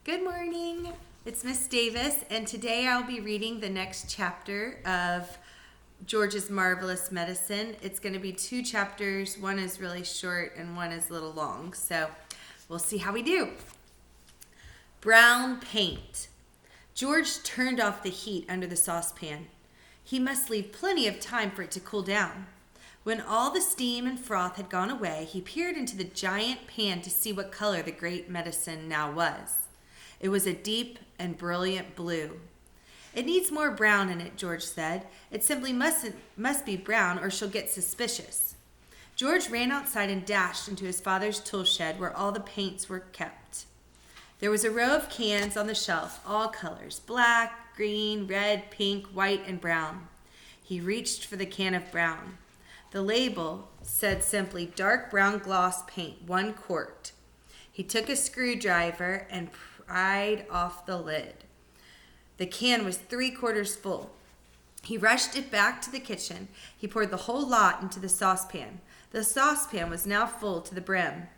Good morning. It's Miss Davis, and today I'll be reading the next chapter of George's Marvelous Medicine. It's going to be 2 chapters. One is really short and one is a little long, so we'll see how we do. Brown paint. George turned off the heat under the saucepan. He must leave plenty of time for it to cool down. When all the steam and froth had gone away, he peered into the giant pan to see what color the great medicine now was. It was a deep and brilliant blue. "It needs more brown in it," George said. "It simply must be brown or she'll get suspicious." George ran outside and dashed into his father's tool shed where all the paints were kept. There was a row of cans on the shelf, all colors: black, green, red, pink, white, and brown. He reached for the can of brown. The label said simply, "Dark brown gloss paint, 1 quart." He took a screwdriver and pried off the lid. The can was 3/4 full. He rushed it back to the kitchen. He poured the whole lot into the saucepan. The saucepan was now full to the brim.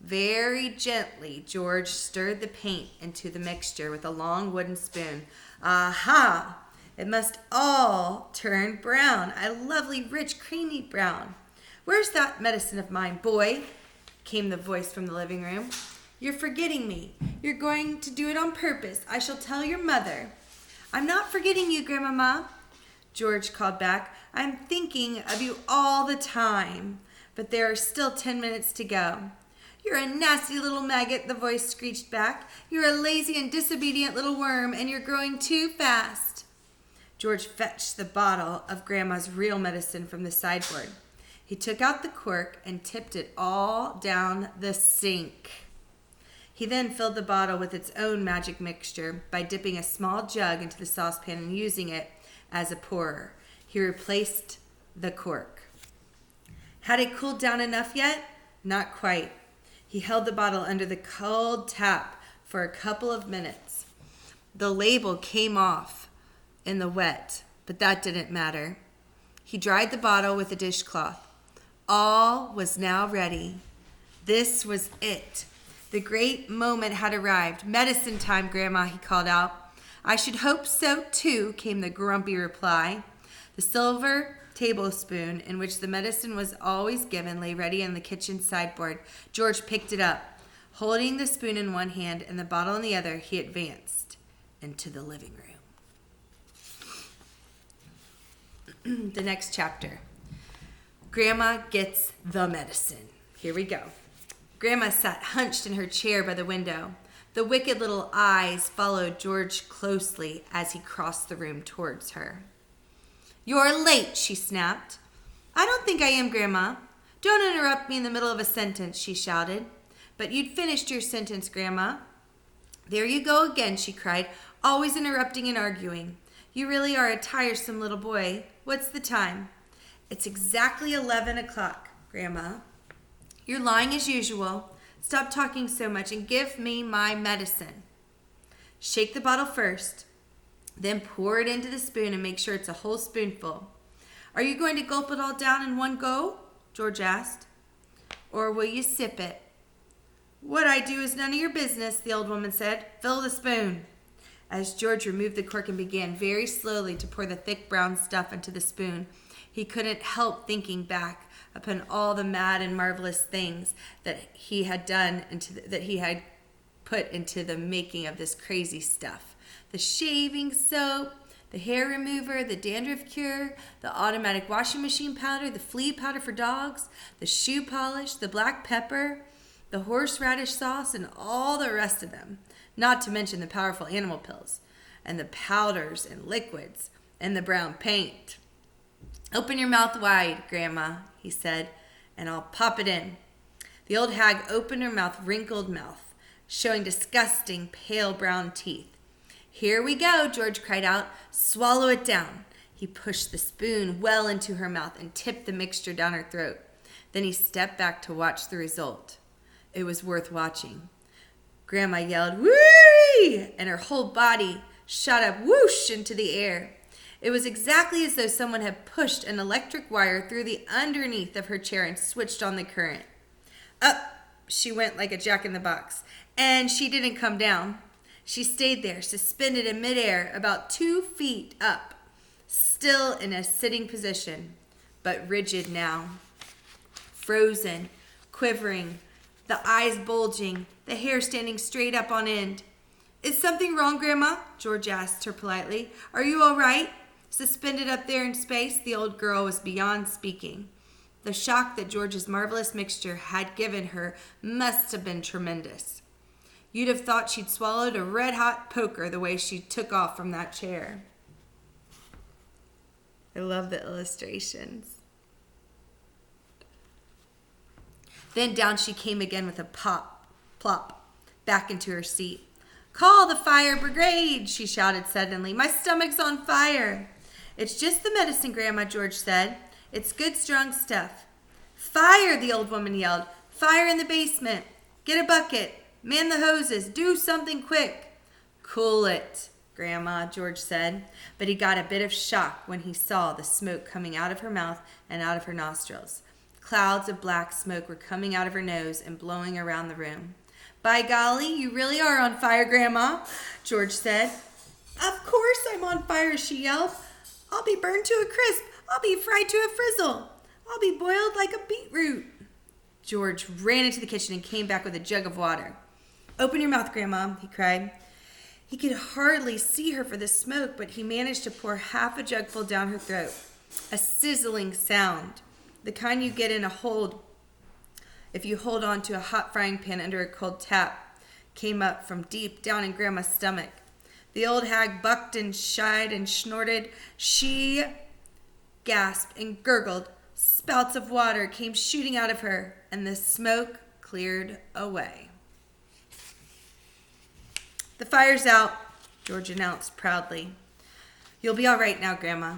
Very gently, George stirred the paint into the mixture with a long wooden spoon. Aha! It must all turn brown, a lovely, rich, creamy brown. "Where's that medicine of mine, boy?" came the voice from the living room. "You're forgetting me. You're going to do it on purpose. I shall tell your mother." "I'm not forgetting you, Grandmama," George called back. "I'm thinking of you all the time. But there are still 10 minutes to go." "You're a nasty little maggot," the voice screeched back. "You're a lazy and disobedient little worm, and you're growing too fast." George fetched the bottle of Grandma's real medicine from the sideboard. He took out the cork and tipped it all down the sink. He then filled the bottle with its own magic mixture by dipping a small jug into the saucepan and using it as a pourer. He replaced the cork. Had it cooled down enough yet? Not quite. He held the bottle under the cold tap for a couple of minutes. The label came off in the wet, but that didn't matter. He dried the bottle with a dishcloth. All was now ready. This was it. The great moment had arrived. "Medicine time, Grandma," he called out. "I should hope so, too," came the grumpy reply. The silver tablespoon in which the medicine was always given lay ready on the kitchen sideboard. George picked it up. Holding the spoon in one hand and the bottle in the other, he advanced into the living room. The next chapter. Grandma gets the medicine. Here we go. Grandma sat hunched in her chair by the window. The wicked little eyes followed George closely as he crossed the room towards her. "You're late," she snapped. "I don't think I am, Grandma." "Don't interrupt me in the middle of a sentence," she shouted. "But you'd finished your sentence, Grandma." "There you go again," she cried, "always interrupting and arguing. You really are a tiresome little boy. What's the time?" "It's exactly 11 o'clock, Grandma." "You're lying as usual. Stop talking so much and give me my medicine." "Shake the bottle first. Then pour it into the spoon and make sure it's a whole spoonful." "Are you going to gulp it all down in one go?" George asked. "Or will you sip it?" "What I do is none of your business," the old woman said. "Fill the spoon." As George removed the cork and began very slowly to pour the thick brown stuff into the spoon, he couldn't help thinking back upon all the mad and marvelous things that he had done that he had put into the making of this crazy stuff. The shaving soap, the hair remover, the dandruff cure, the automatic washing machine powder, the flea powder for dogs, the shoe polish, the black pepper, the horseradish sauce, and all the rest of them, not to mention the powerful animal pills, and the powders and liquids, and the brown paint. "Open your mouth wide, Grandma," he said, "and I'll pop it in." The old hag opened her wrinkled mouth, showing disgusting pale brown teeth. "Here we go," George cried out. "Swallow it down." He pushed the spoon well into her mouth and tipped the mixture down her throat. Then he stepped back to watch the result. It was worth watching. Grandma yelled, "Whee!" and her whole body shot up whoosh into the air. It was exactly as though someone had pushed an electric wire through the underneath of her chair and switched on the current. Up she went like a jack-in-the-box, and she didn't come down. She stayed there, suspended in midair, about 2 feet up, still in a sitting position, but rigid now. Frozen, quivering, the eyes bulging, the hair standing straight up on end. "Is something wrong, Grandma?" George asked her politely. "Are you all right?" Suspended up there in space, the old girl was beyond speaking. The shock that George's marvelous mixture had given her must have been tremendous. You'd have thought she'd swallowed a red-hot poker the way she took off from that chair. I love the illustrations. Then down she came again with a pop, plop, back into her seat. "Call the fire brigade," she shouted suddenly. "My stomach's on fire." "It's just the medicine, Grandma," George said. "It's good, strong stuff." "Fire!" the old woman yelled. "Fire in the basement. Get a bucket. Man the hoses. Do something quick." "Cool it, Grandma," George said. But he got a bit of shock when he saw the smoke coming out of her mouth and out of her nostrils. Clouds of black smoke were coming out of her nose and blowing around the room. "By golly, you really are on fire, Grandma," George said. "Of course I'm on fire," she yelled. "I'll be burned to a crisp. I'll be fried to a frizzle. I'll be boiled like a beetroot." George ran into the kitchen and came back with a jug of water. "Open your mouth, Grandma," he cried. He could hardly see her for the smoke, but he managed to pour half a jugful down her throat. A sizzling sound, the kind you get in a hold if you hold on to a hot frying pan under a cold tap, came up from deep down in Grandma's stomach. The old hag bucked and shied and snorted. She gasped and gurgled. Spouts of water came shooting out of her, and the smoke cleared away. "The fire's out," George announced proudly. "You'll be all right now, Grandma."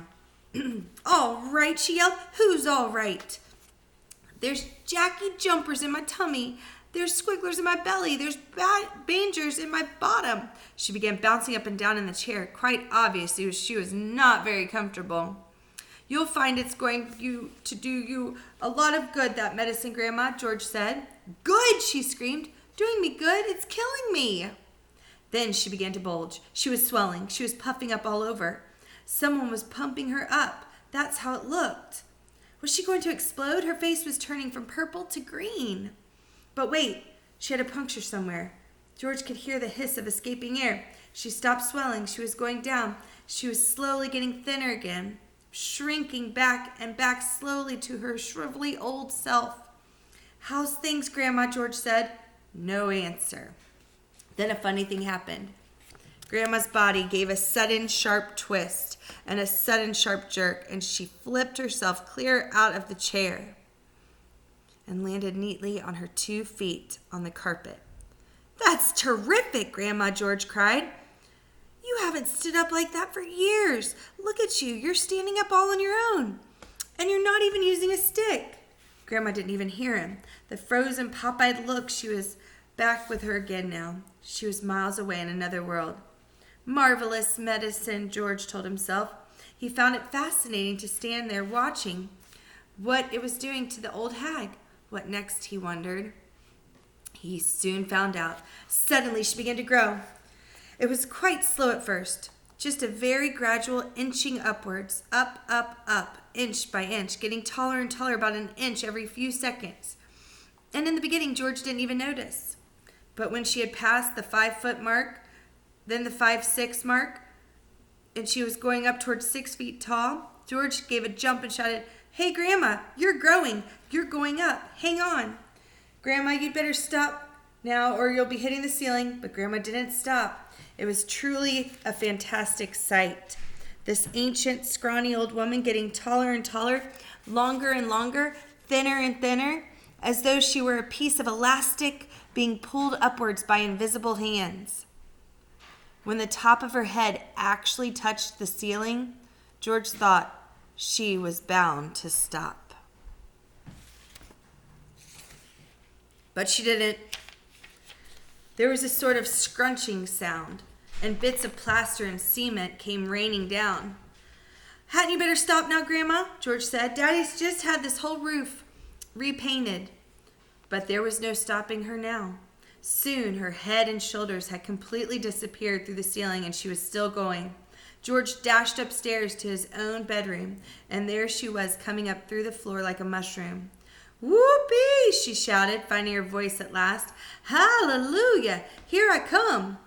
"All right," she yelled. "Who's all right?" "There's Jackie jumpers in my tummy. There's squigglers in my belly. There's bangers in my bottom." She began bouncing up and down in the chair. Quite obviously, she was not very comfortable. "You'll find it's going to do you a lot of good, that medicine, Grandma," George said. "Good!" she screamed. "Doing me good? It's killing me." Then she began to bulge. She was swelling. She was puffing up all over. Someone was pumping her up. That's how it looked. Was she going to explode? Her face was turning from purple to green. But wait, she had a puncture somewhere. George could hear the hiss of escaping air. She stopped swelling. She was going down. She was slowly getting thinner again, shrinking back and back slowly to her shrivelly old self. "How's things, Grandma?" George said. No answer. Then a funny thing happened. Grandma's body gave a sudden sharp twist and a sudden sharp jerk, and she flipped herself clear out of the chair and landed neatly on her 2 feet on the carpet. "That's terrific, Grandma," George cried. "You haven't stood up like that for years. Look at you. You're standing up all on your own. And you're not even using a stick." Grandma didn't even hear him. The frozen, pop-eyed look, she was back with her again now. She was miles away in another world. Marvelous medicine, George told himself. He found it fascinating to stand there watching what it was doing to the old hag. What next, he wondered. He soon found out. Suddenly she began to grow. It was quite slow at first, just a very gradual inching upwards, up, up, up, inch by inch, getting taller and taller, about an inch every few seconds. And in the beginning, George didn't even notice. But when she had passed the 5-foot mark, then the 5'6" mark, and she was going up towards 6 feet tall, George gave a jump and shouted, "Hey, Grandma, you're growing. You're going up. Hang on." "Grandma, you'd better stop now or you'll be hitting the ceiling." But Grandma didn't stop. It was truly a fantastic sight. This ancient, scrawny old woman getting taller and taller, longer and longer, thinner and thinner, as though she were a piece of elastic being pulled upwards by invisible hands. When the top of her head actually touched the ceiling, George thought she was bound to stop. But she didn't. There was a sort of scrunching sound, and bits of plaster and cement came raining down. "Hadn't you better stop now, Grandma?" George said. "Daddy's just had this whole roof repainted." But there was no stopping her now. Soon her head and shoulders had completely disappeared through the ceiling, and she was still going. George dashed upstairs to his own bedroom, and there she was, coming up through the floor like a mushroom. "Whoopee!" she shouted, finding her voice at last. "Hallelujah! Here I come!"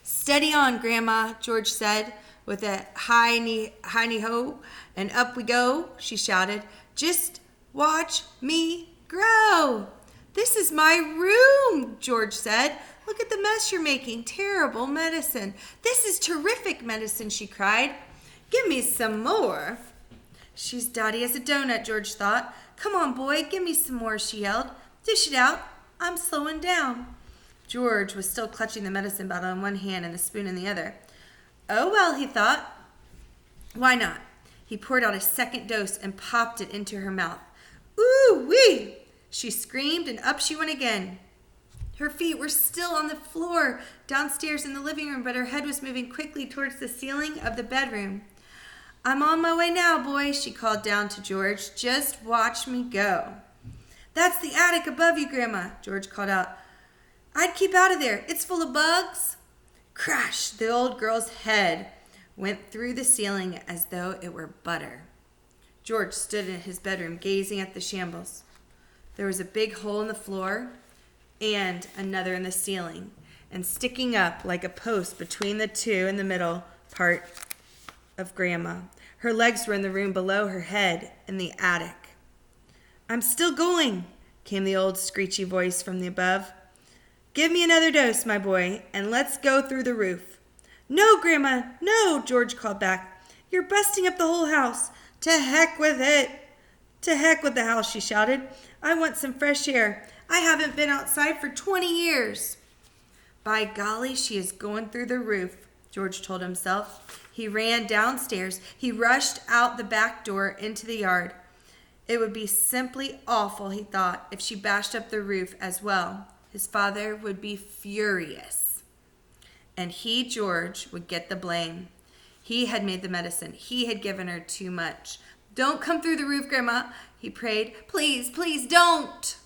"Steady on, Grandma," George said, with a hi-ni-ho, and up we go, she shouted. "Just watch me grow." "This is my room," George said. "Look at the mess you're making. Terrible medicine." "This is terrific medicine," she cried. "Give me some more." "She's dotty as a donut," George thought. "Come on, boy, give me some more," she yelled. "Dish it out. I'm slowing down." George was still clutching the medicine bottle in one hand and the spoon in the other. "Oh, well," he thought. "Why not?" He poured out a second dose and popped it into her mouth. "Ooh-wee!" She screamed, and up she went again. Her feet were still on the floor downstairs in the living room, but her head was moving quickly towards the ceiling of the bedroom. "I'm on my way now, boy," she called down to George. "Just watch me go." "That's the attic above you, Grandma," George called out. "I'd keep out of there. It's full of bugs." Crash! The old girl's head went through the ceiling as though it were butter. George stood in his bedroom gazing at the shambles. There was a big hole in the floor and another in the ceiling, and sticking up like a post between the two in the middle part of Grandma. Her legs were in the room below her head in the attic. "I'm still going," came the old screechy voice from the above. "Give me another dose, my boy, and let's go through the roof." "No, Grandma, no," George called back. "You're busting up the whole house." "To heck with it." "To heck with the house," she shouted. "I want some fresh air. I haven't been outside for 20 years. "By golly, she is going through the roof," George told himself. He ran downstairs. He rushed out the back door into the yard. It would be simply awful, he thought, if she bashed up the roof as well. His father would be furious. And he, George, would get the blame. He had made the medicine. He had given her too much. "Don't come through the roof, Grandma," he prayed. "Please, please don't."